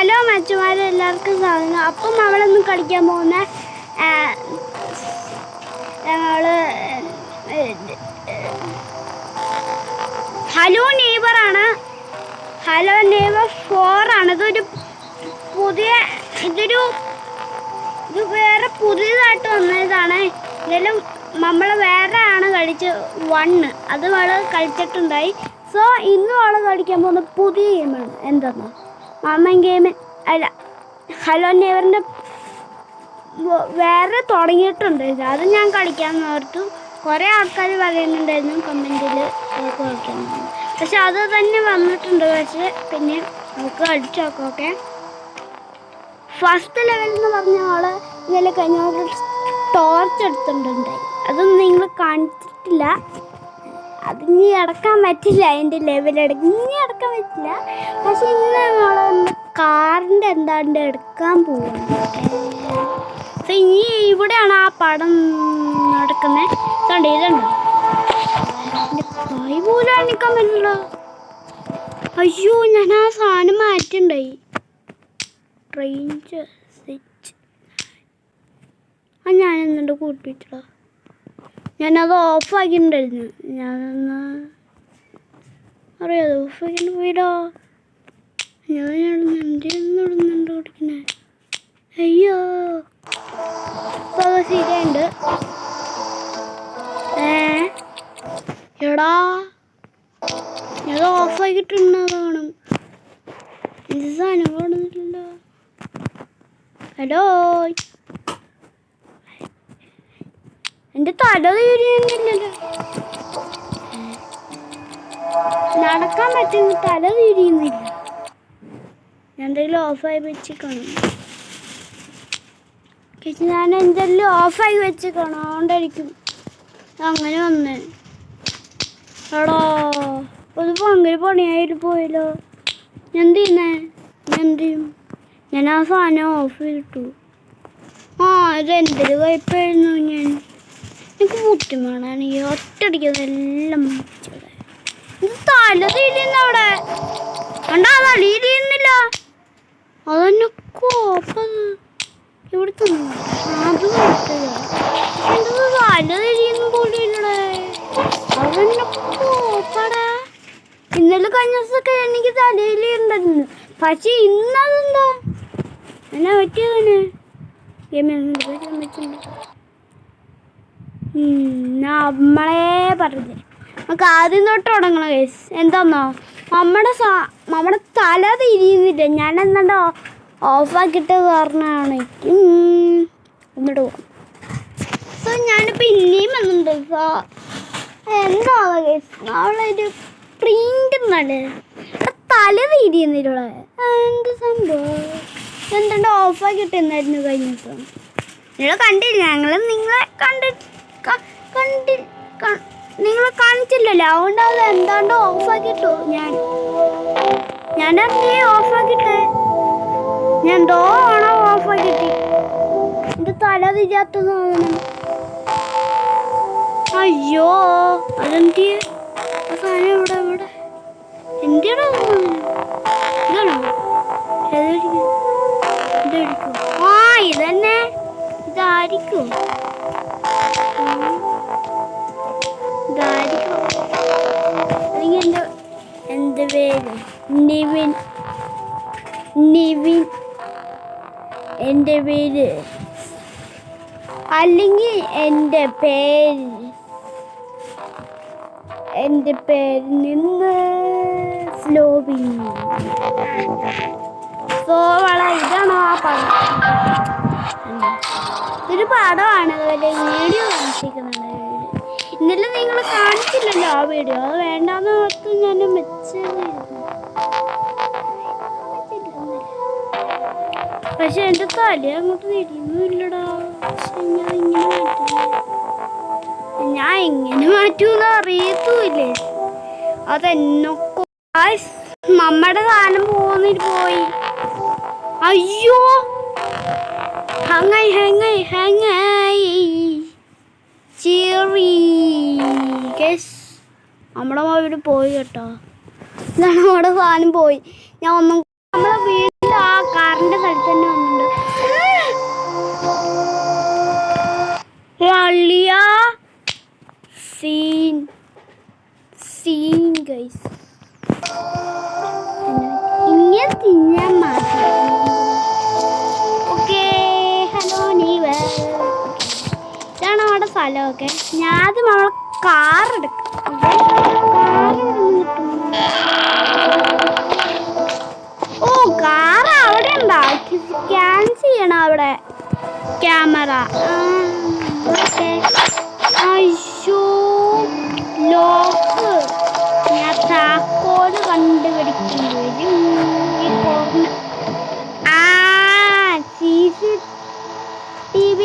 Hello മച്ചുമാരെ, എല്ലാവർക്കും സ്വാഗതം. അപ്പം നമ്മളൊന്നും കളിക്കാൻ പോകുന്ന ഞങ്ങള് ഹലോ നെയ്ബറാണ്. ഹലോ നെയ്ബർ 4 ആണ്. ഇത് വേറെ പുതിയതായിട്ട് വന്നതാണ്. ഇതിലും നമ്മൾ വേറെ ആണ് കളിച്ച് 1 അത് കളിച്ചിട്ടുണ്ടായി. സോ ഇന്ന് കളിക്കാൻ പോകുന്ന പുതിയ ഗെയിമാണ്. എന്താണോ മാമൻ ഗെയിം അല്ല, ഹലോ നെയ്ബറിൻ്റെ വേറെ തുടങ്ങിയിട്ടുണ്ട്. അത് ഞാൻ കളിക്കാമെന്ന് ഓർത്തു. കുറേ ആൾക്കാർ പറയുന്നുണ്ടായിരുന്നു കമൻറ്റിൽ കളിക്കുന്നു. പക്ഷെ അത് തന്നെ വന്നിട്ടുണ്ട്. പക്ഷേ പിന്നെ നമുക്ക് കളിച്ചു നോക്കാം. ഓക്കെ, ഫസ്റ്റ് ലെവൽ എന്ന് പറഞ്ഞ ആള് ഇന്നലെ കഴിഞ്ഞ ടോർച്ച് എടുത്തിട്ടുണ്ടായി. അതൊന്നും നിങ്ങൾ കാണിച്ചിട്ടില്ല. അതിനി അടക്കാൻ പറ്റില്ല. അതിൻ്റെ ലെവലെടുക്കാൻ ഇനി അടക്കാൻ പറ്റില്ല. പക്ഷെ ഇന്ന് നമ്മൾ കാറിൻ്റെ എന്താണ്ട് എടുക്കാൻ പോകുന്നത്. സോ ഇനി ഇവിടെയാണ് ആ പടം നടക്കുന്നത്. കണ്ടോ, ഇതുണ്ടോ? എൻ്റെ കൈ പോലും അണിക്കാൻ പറ്റില്ല. അയ്യോ, ഞാൻ ആ സാധനം മാറ്റിണ്ടായി. Range set ഞാനെന്നുണ്ട് കൂട്ടിട്ടോ. ഞാനത് ഓഫാക്കിയിട്ടുണ്ടായിരുന്നു. ഞാനൊന്ന് അറിയാതെ ഓഫാക്കിയിട്ട് പോയിടോ. ഞാൻ എന്തിനുണ്ട് ഓടിക്കണേ? അയ്യോ, ഇപ്പോൾ അത് ശരിയുണ്ട്. എടാ, ഞാനത് ഓഫാക്കിയിട്ടുണ്ടാകണം. ഇത് സാധനം കാണുന്നില്ലല്ലോ. ഹലോ, എൻ്റെ തല തിരിയുന്നില്ലല്ലോ. നടക്കാൻ പറ്റുന്ന തല തിരിയുന്നില്ല. ഞാൻ എന്തെങ്കിലും ഓഫായി വെച്ച് കാണും. ഞാൻ എന്തെങ്കിലും ഓഫായി വെച്ച് കാണാണ്ടായിരിക്കും അങ്ങനെ വന്നേ. എടാ, അത് ഭയങ്കര പണിയായിട്ട് പോയല്ലോ. ഞാൻ എന്ത് ചെയ്യും? ഞാൻ ആ സാധനം ഓഫ് ചെയ്തിട്ടു. ഇത് എന്തൊരു കുഴപ്പമായിരുന്നു. എനിക്ക് ബുദ്ധിമുട്ടാണ് ഈ ഒറ്റടിക്കതെല്ലാം മാറ്റിയത്. ഇത് തല തിരിയുന്ന അവിടെ കണ്ടാ, തല തിരിയുന്നില്ല. അതെന്നെ കോപ്പത് ഇവിടെ തന്നു. അത് എന്തത് തല തിരിയുന്ന പോലെയില്ലേ. അതെന്നെ കോപ്പടാ. ഇന്നലെ കഴിഞ്ഞ ദിവസമൊക്കെ എനിക്ക് തലയിലുണ്ടായിരുന്നു. പക്ഷെ ഇന്നതെന്താ എന്നാ പറ്റിയതിന് നമ്മളെ പറഞ്ഞേ. നമുക്ക് ആദ്യം തൊട്ട് തുടങ്ങണം കേസ്. എന്താന്നോ, നമ്മുടെ തല തിരിയുന്നില്ല. ഞാൻ എന്താണ്ടോ ഓഫാക്കിയിട്ട് കാരണമാണ് എന്നിട്ട് പോകാം. സോ ഞാനിപ്പോൾ ഇനിയും വന്നിട്ടുണ്ട്. എന്താ കേസ്, നാളൊരു പ്രിന്റ് നല്ല തല തിരിയുന്നില്ല. എന്ത് സംഭവം? എന്താണ്ട് ഓഫാക്കിയിട്ടെന്നായിരുന്നു കഴിഞ്ഞ ദിവസം. നിങ്ങൾ കണ്ടില്ല, നിങ്ങളെ കാണിച്ചില്ലല്ലോ. അതുകൊണ്ട് അത് എന്താണ്ട് ഓഫാക്കിട്ടു. ഞാനറിഞ്ഞേ ഓഫാക്കിട്ടെ. ഞാൻ എന്തോ ആണോ ഓഫാക്കിട്ടി. എൻ്റെ തല തിരിയാത്ത സാധനം. അയ്യോ, അതെന്ത് ആ സാധനം ഇവിടെ എന്തിനാ ഇതാണോ? ഇതായിരിക്കും. ഇതന്നെ ഇതായിരിക്കും. അല്ലെങ്കിൽ എൻ്റെ പേര് നിവിൻ. എൻ്റെ പേര് അല്ലെങ്കിൽ എൻ്റെ പേര് നിന്ന് സ്ലോബിങ്. ഇതാണോ ആ പടം? ഇതൊരു പടമാണ്. വീഡിയോ കാണിച്ചിരിക്കുന്നുണ്ട്. ഇന്നലെ നിങ്ങൾ കാണിച്ചില്ലല്ലോ ആ വീഡിയോ. അത് വേണ്ടാന്ന് ഓർത്ത് ഞാൻ വെച്ചതായിരുന്നു. പക്ഷെ എൻ്റെ തല അങ്ങോട്ട് തിരിയുന്നില്ലടാ. ഞാൻ എങ്ങനെ മാറ്റൂന്ന് അറിയത്തുമില്ലേ. അതെന്നൊക്കെ നമ്മുടെ സാധനം പോയി. അയ്യോ, ഹാങ്ങായി ചെറി. നമ്മുടെ മൊബൈൽ പോയി കേട്ടോ. ഇതാണ് നമ്മുടെ സാധനം പോയി. നമ്മളെ വീട്ടിൽ ആ സീൻ ഗൈസ്. ഇങ്ങനെ തിന്നാൻ മാത്രം. ഓക്കെ, ഹലോ നീവർ. ഇതാണ് അവിടെ സ്ഥലമൊക്കെ. ഞാൻ ആദ്യം അവളെ കാർ എടുക്കാം. ഓ, കാർ അവിടെ ഉണ്ടാ. സ്കാൻ ചെയ്യണം അവിടെ ക്യാമറ. അയ്യോ, ലോക്ക്. ഞാൻ താക്കോല് കണ്ടുപിടിക്കേണ്ടി വരും. CCTV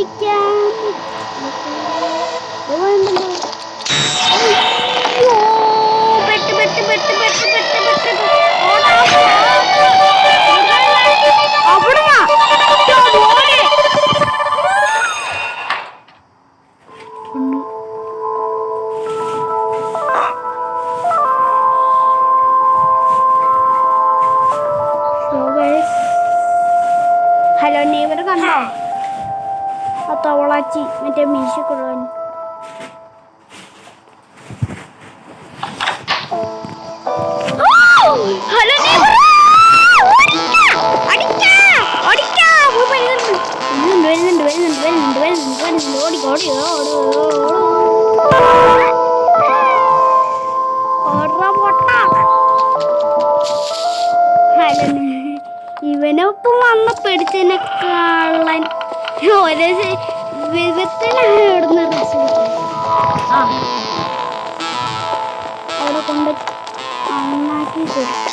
ഹലോ നെയ്ബർ കണ്ടോ? ആ തവളാച്ചി മറ്റേ മീശക്കുള്ളവൻ. ഹലോ ഇവനൊപ്പം വന്ന പിടിച്ചതിനെ കള്ളൻ ഓരോ വിധത്തിലാണ് ഇവിടുന്ന് അവിടെ കൊണ്ട് നന്നാക്കി കൊടുക്കും.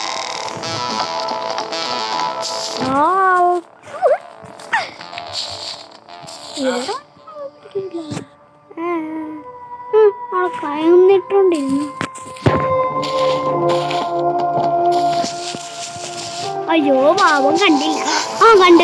കയന്നിട്ടോണ്ടിരുന്നു. അയ്യോ, പാവം കണ്ടില്ല. കണ്ട്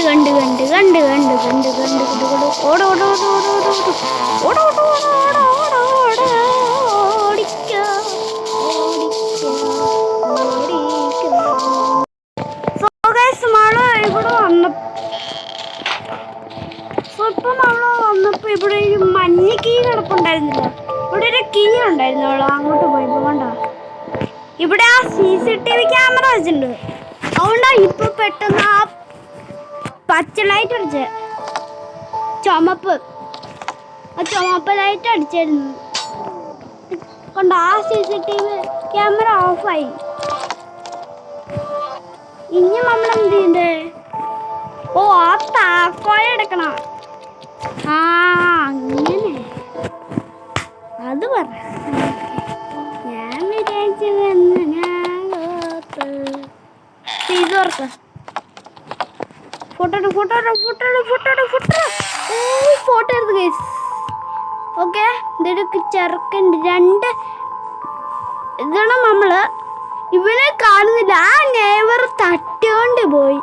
വന്നപ്പോ ഇവിടെ ഒരു മഞ്ഞ കീ കിടപ്പുണ്ടായിരുന്നില്ല. ഇവിടെ ഒരു കീ ഉണ്ടായിരുന്നു. അവള് അങ്ങോട്ട് പോയപ്പോ കണ്ട ഇവിടെ ആ CCTV ക്യാമറ വെച്ചിട്ടുണ്ട്. അതുകൊണ്ടാ ഇപ്പൊ പെട്ടെന്ന് ആ പച്ച ലൈറ്റ് അടിച്ചേ. ചുമപ്പ് ലൈറ്റ് അടിച്ചായിരുന്നു. കൊണ്ട് ആ CCTV ക്യാമറ ഓഫായി. ഇനി നമ്മൾ എന്ത് ചെയ്യണ്ടേ? ഓ, ആ താക്കോൽ എടുക്കണം. അങ്ങനെ അത് പറ. ഞാൻ വിചാരിച്ചത് ഫോട്ടോ എടുത്ത് ഗൈസ്. ഓക്കെ, ഇതൊരു ചെറുക്കുണ്ട്. 2 ഇതാണ് നമ്മള്. ഇവനെ കാണുന്നില്ല. ആ നെയ്ബർ തട്ടിയോണ്ട് പോയി.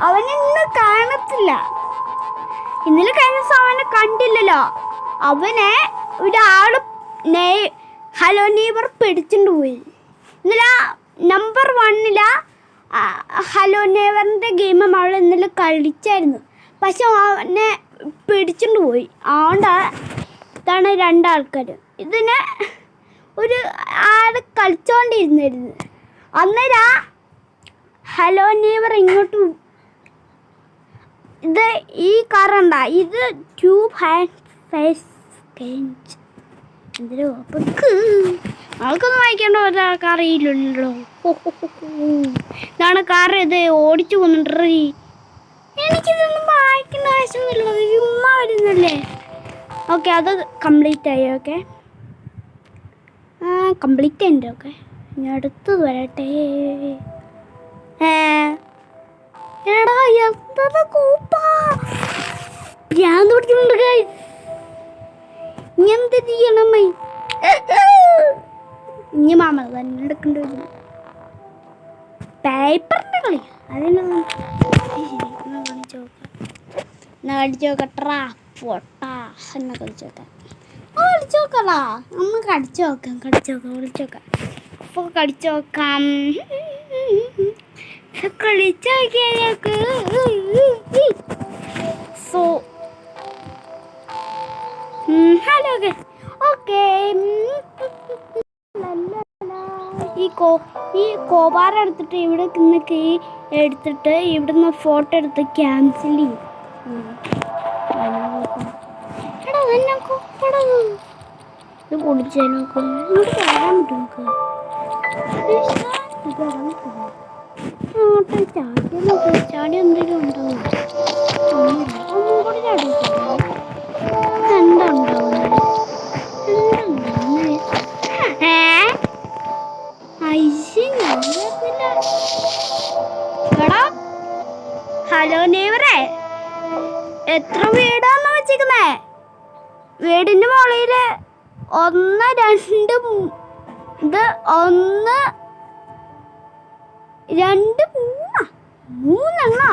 അവനിന്ന് കാണത്തില്ല. ഇന്നലെ കഴിഞ്ഞ ദിവസം അവനെ കണ്ടില്ലല്ലോ. അവനെ ഒരാള് ഹലോ നെയ്ബർ പിടിച്ചിട്ട് പോയി. ഇന്നലെ നമ്പർ 1 ഹലോ നെയ്ബറിൻ്റെ ഗെയിം അവൾ ഇന്നലെ കളിച്ചായിരുന്നു. പക്ഷെ അവനെ പിടിച്ചിട്ട് പോയി. അതുകൊണ്ട് ഇതാണ് 2 ആൾക്കാർ. ഇതിനെ ഒരു ആള് കളിച്ചോണ്ടിരുന്നിരുന്നു. അന്നേരം ഹലോ നെയ്ബർ ഇങ്ങോട്ട് ഇത് ഈ കാറുണ്ട. ഇത് ട്യൂബ് ഹാൻഡ് ഫേസ് കേഞ്ച്. എന്തിനോ ആൾക്കൊന്നും വായിക്കേണ്ട ഒരാൾക്ക് അറിയില്ലല്ലോ. ഇതാണ് കാർ. ഇത് ഓടിച്ചു പോകുന്നുണ്ട്. എനിക്കിതൊന്നും വായിക്കേണ്ട ആവശ്യമൊന്നുമില്ല. ചുമ്മാ വരുന്നല്ലേ. ഓക്കെ, അത് കംപ്ലീറ്റ് ആയി. ഓക്കെ, കംപ്ലീറ്റ് ആയിട്ട്. ഓക്കെ, ഞാൻ അടുത്തത് വരട്ടെ. എടാ, എന്താ കൂപ്പാ ഞാൻ പിടിക്കുന്നുണ്ട് ഗൈസ്. ഇനി എന്ത് ചെയ്യണമ്മ? ഇനി മാമ തന്നെ എടുക്കേണ്ടി വരും. പേപ്പറിൻ്റെ കളി അതിന് കളിച്ചോക്കട്ടാ പൊട്ടാ എന്നെ കളിച്ചോക്കലാ. ഒന്ന് കളിച്ചോക്കാം അപ്പോൾ കളിച്ചോക്കാം. So hello okay. ഈ കോപാരം എടുത്തിട്ട് ഇവിടെ നിന്ന് കീ എടുത്തിട്ട് ഇവിടുന്ന് ഫോട്ടോ എടുത്ത് ക്യാൻസൽ ചെയ്യും. ഇത് കുടിച്ചാൽ നോക്കും ഇങ്ങോട്ട് കയറാൻ പറ്റും നമുക്ക് ചാടി എന്തെങ്കിലും ഉണ്ടാവും. ഒന്നും കൂടി ചാടി എന്താ ഉണ്ടാവുന്നത്? ഹലോ നെയ്വറേ, എത്ര വീടാന്ന് വെച്ചിരിക്കുന്നേ? വീടിന്റെ മുകളില് 1 2 ഇത് 1 2 3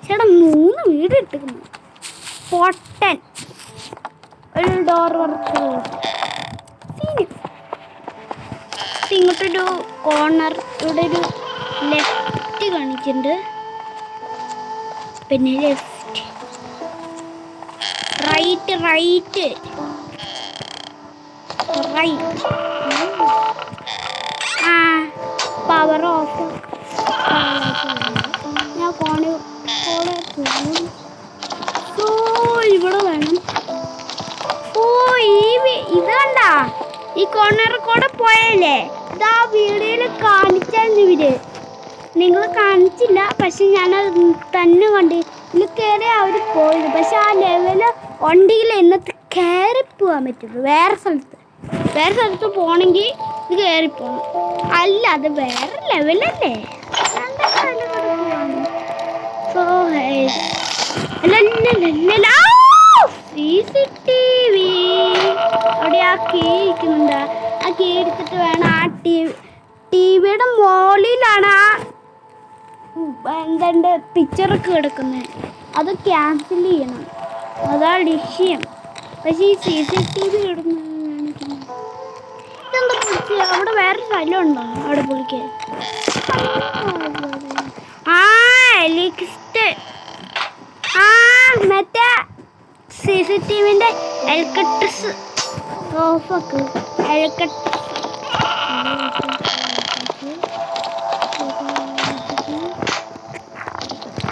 ചേട്ടാ 3 വീട് ഇട്ടിരിക്കുന്നു. പൊട്ടൻ ഒരു ഡോർ വർക്ക് ഇങ്ങോട്ടൊരു കോർണർ, ഇവിടെ ഒരു ലെഫ്റ്റ് കാണിച്ചിട്ടുണ്ട്, പിന്നെ left right right right. Power off. ഞാൻ ഫോണ് ഇവിടെ വേണം. ഇത് കണ്ട ഈ കോർണറിൽ കൂടെ പോയല്ലേ? ഇതാ വീഡിയോയിൽ കാണിച്ചായിരുന്നു ഇവര്. നിങ്ങൾ കാണിച്ചില്ല, പക്ഷെ ഞാനത് തന്നെ കണ്ട്. ഇതിൽ കയറി അവർ പോയത്, പക്ഷെ ആ ലെവല് വണ്ടിയിൽ ഇന്നത്തെ കയറി പോകാൻ പറ്റുള്ളൂ. വേറെ സ്ഥലത്ത് പോകണമെങ്കിൽ ഇത് കയറിപ്പോണം. അല്ല, അത് വേറെ ലെവലല്ലേ. CCTV അവിടെ ആ കീ ഇരിക്കുന്നുണ്ട്. ആ കീ എടുത്തിട്ട് വേണം ആ ടിവിയുടെ മുകളിലാണ് എന്താണ്ട് പിക്ചറൊക്കെ കിടക്കുന്നത്. അത് ക്യാൻസൽ ചെയ്യണം, അതാണ് വിഷയം. പക്ഷേ ഈ CCTV ഇടുന്നത് ഇതെന്താ പൊളിച്ച്? അവിടെ വേറെ സ്ഥലമുണ്ടോ അവിടെ പൊളിക്കാൻ? മറ്റേ CCTVന്റെ എലക്ട്രിക്സ് ഓഫാക്ക്.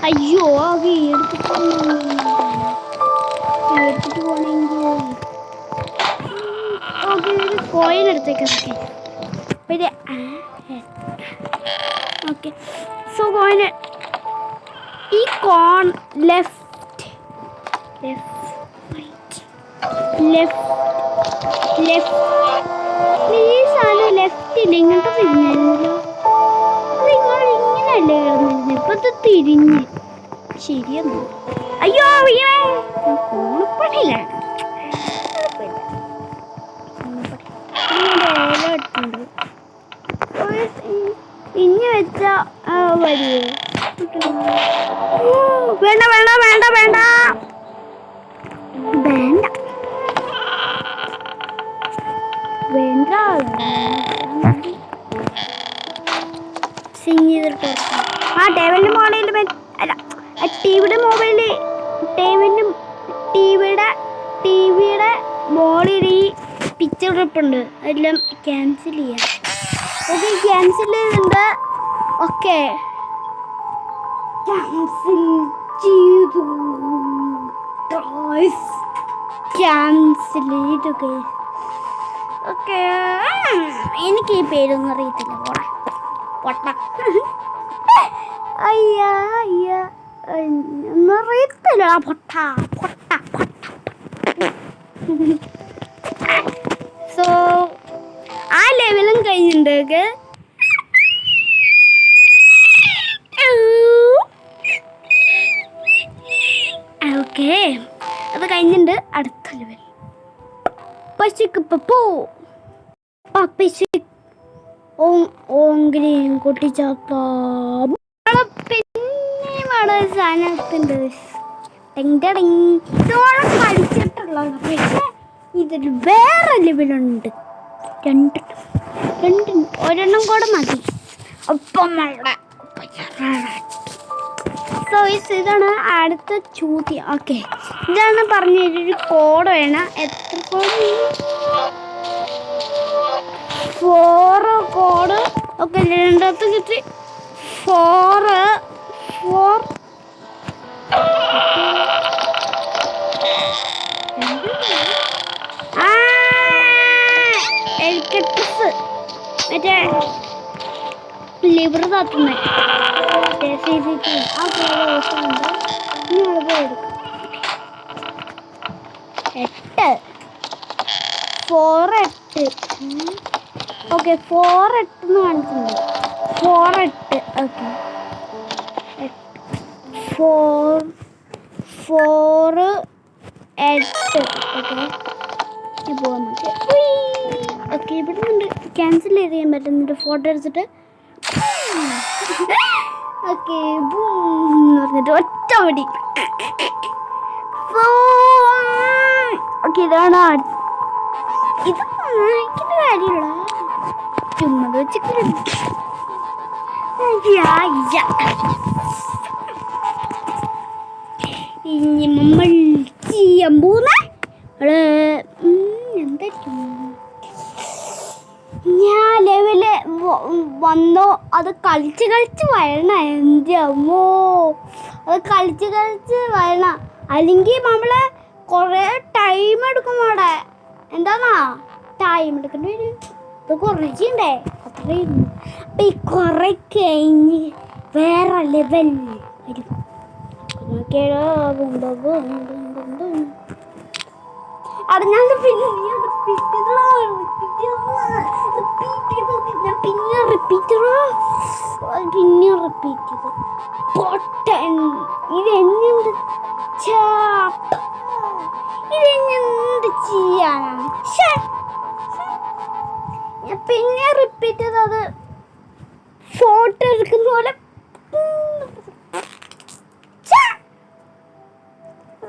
അയ്യോ, ആ എടുത്തിട്ട് പോണെങ്കിൽ കോയിൻ എടുത്തേക്കൊക്കെ. പിന്നെ ഓക്കെ, സോ കോയിന് ഈ ലെഫ്റ്റ് പ്ലീസ് ആണ് ലെഫ്റ്റില്ല, ഇങ്ങോട്ട് തിരിഞ്ഞല്ലോ. നിങ്ങൾ ഇങ്ങനെയല്ലേ കിടന്നിരുന്നത്? ഇപ്പൊ ഇത് തിരിഞ്ഞ് ശരിയെന്നു. അയ്യോ കൂണിപ്പണിയിലാണ്. ഇനി വെച്ച വരിയോ? വേണ്ട വേണ്ട വേണ്ട വേണ്ട വേണ്ട വേണ്ട. ആ ടേബിളിന്റെ മോളിൽ അല്ല, ടിവിയുടെ മോളിൽ ഈ പിക്ചർ ഉണ്ട്. അതെല്ലാം ക്യാൻസൽ ചെയ്യാം. ഓക്കെ, ക്യാൻസൽ ചെയ്യുന്നുണ്ട്. ഓക്കെ, ക്യാൻസൽ ചെയ്തു. ക്യാൻസൽ ചെയ്തു. ഓക്കെ, എനിക്ക് ഈ പേരൊന്നും അറിയത്തില്ല. പൊട്ട അയ്യാ ഒന്നും അറിയത്തില്ല. പൊട്ട. സോ ആ ലെവലും കഴിഞ്ഞിട്ടുണ്ട്. ഓക്കെ, അത് കഴിഞ്ഞിട്ടുണ്ട്. അടുത്ത ലെവൽ പശുക്ക് പപ്പൂ ഓങ്കരിയും കൊട്ടിച്ചാത്ത സാധനത്തിൻ്റെ ഇതോളം കളിച്ചിട്ടുള്ളത്. പക്ഷെ ഇതിൽ വേറെ ലെവലുണ്ട്. ഒരെണ്ണം കൂടെ മതി. അപ്പം സോ ഇതാണ് അടുത്ത ചോദ്യം. ഓക്കെ, ഇതാണ് പറഞ്ഞൊരു കോഡ് വേണം. എത്ര കോഡ്? 4 കോഡ് ഓക്കെ രണ്ടാമത്തെ കിട്ടി 4 ഹെലികോപ്റ്റേഴ്സ് മറ്റേ ലിവർ താത്തുന്നേ എട്ട് 4 8 ഓക്കെ 4 8 എന്ന് കാണിക്കുന്നുണ്ട് 4 8 ഓക്കെ 4 8 ഓക്കെ പോകാൻ പറ്റും ഓക്കെ ഇവിടെ നിന്ന് ക്യാൻസൽ ചെയ്യാൻ പറ്റുന്നുണ്ട് ഫോട്ടോ എടുത്തിട്ട് ഓക്കെ പറഞ്ഞിട്ട് ഒറ്റ മതി ഓക്കെ ഇതാണ് ഇത് വായിക്കുന്ന കാര്യമുള്ള ചുമ്മാ വെച്ചിട്ട് ഇനി നമ്മൾ ചെയ്യാൻ പോകുന്ന എന്തായിരിക്കും ഞാൻ ലെവല് വന്നോ അത് കളിച്ച് വരണം എൻ്റെ അമ്മോ അത് കളിച്ച് വരണം അല്ലെങ്കിൽ നമ്മളെ കുറേ ടൈം എടുക്കും അവിടെ എന്താന്നാ ടൈം എടുക്കേണ്ടി വരും ഇത് കുറച്ചുണ്ടേ അത്രയും അപ്പം ഈ കുറെ കഴിഞ്ഞ് വേറെ ലെവൽ വരും അവിടെ ഞാൻ പിന്നെ റിപ്പീറ്റ് ചെയ്തു പൊട്ടൻ ഇതെന്ത് ഇതെന്ത് ചെയ്യാനാണ് ഞാൻ പിന്നെ റിപ്പീറ്റ് ചെയ്തത് ഫോട്ടോ എടുക്കുന്ന പോലെ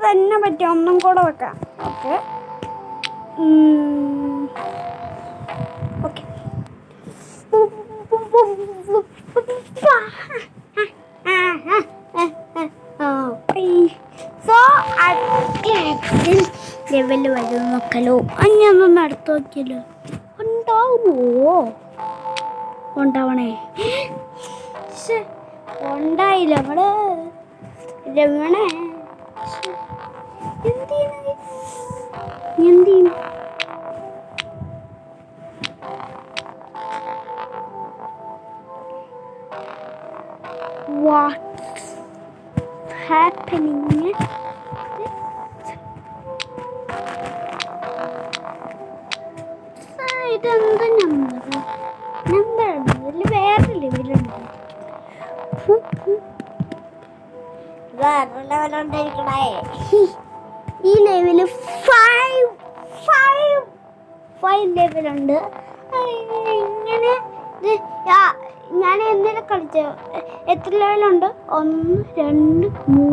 തന്നെ പറ്റും ഒന്നും കൂടെ വെക്കാം ഓക്കെ ഓക്കെ സോ ലെവല് വരും നോക്കലോ ഞാനൊന്ന് അടുത്ത് നോക്കിയല്ലോ ഉണ്ടാവുമോ ഉണ്ടാവണേ ഉണ്ടായില്ല നമ്മള് രമണേ എന്തിനു what's happening ഇതെന്താ നമ്പർ ഇതിൽ വേറെ ലെവലുണ്ട് വേറെ ലെവലുണ്ടായിരിക്കണേ ഈ ലെവല് 5 ലെവലുണ്ട് ഇങ്ങനെ ഞാൻ എന്തിനാ കളിച്ച എത്ര ലെവലുണ്ട് 1 2 3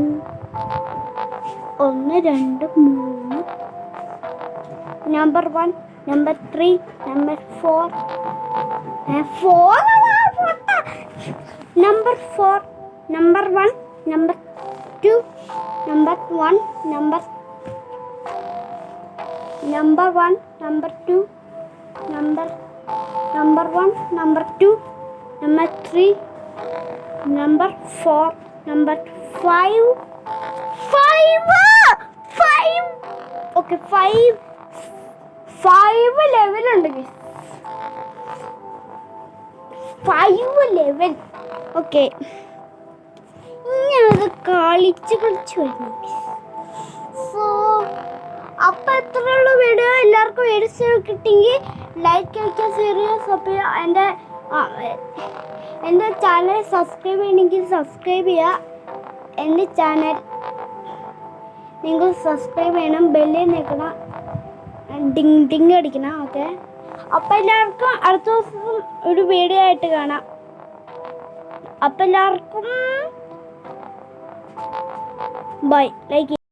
number 1 number 3 number 4 number 4 number 1 number 2 number 1 number 1 number 2 number 1 number 2 number 3 number 4 number 5 okay 5 ലെവലുണ്ട് 5 level okay ഞാനത് കളിച്ച് വരുന്നു സോ അപ്പം എത്രയുള്ള വീഡിയോ എല്ലാവർക്കും മേടിച്ച് കിട്ടിയെങ്കിൽ ലൈക്ക് അയക്കാൻ സീരിയസ് അപ്പോൾ എൻ്റെ ചാനൽ സബ്സ്ക്രൈബ് ചെയ്യണമെങ്കിൽ സബ്സ്ക്രൈബ് ചെയ്യുക എൻ്റെ ചാനൽ നിങ്ങൾ സബ്സ്ക്രൈബ് ചെയ്യണം ബെല്ലിൽ നിൽക്കണം ഡിങ് അടിക്കണം ഓക്കെ അപ്പം എല്ലാവർക്കും അടുത്ത ദിവസം ഒരു വീഡിയോ ആയിട്ട് കാണാം അപ്പം എല്ലാവർക്കും ബൈ ലൈക്ക്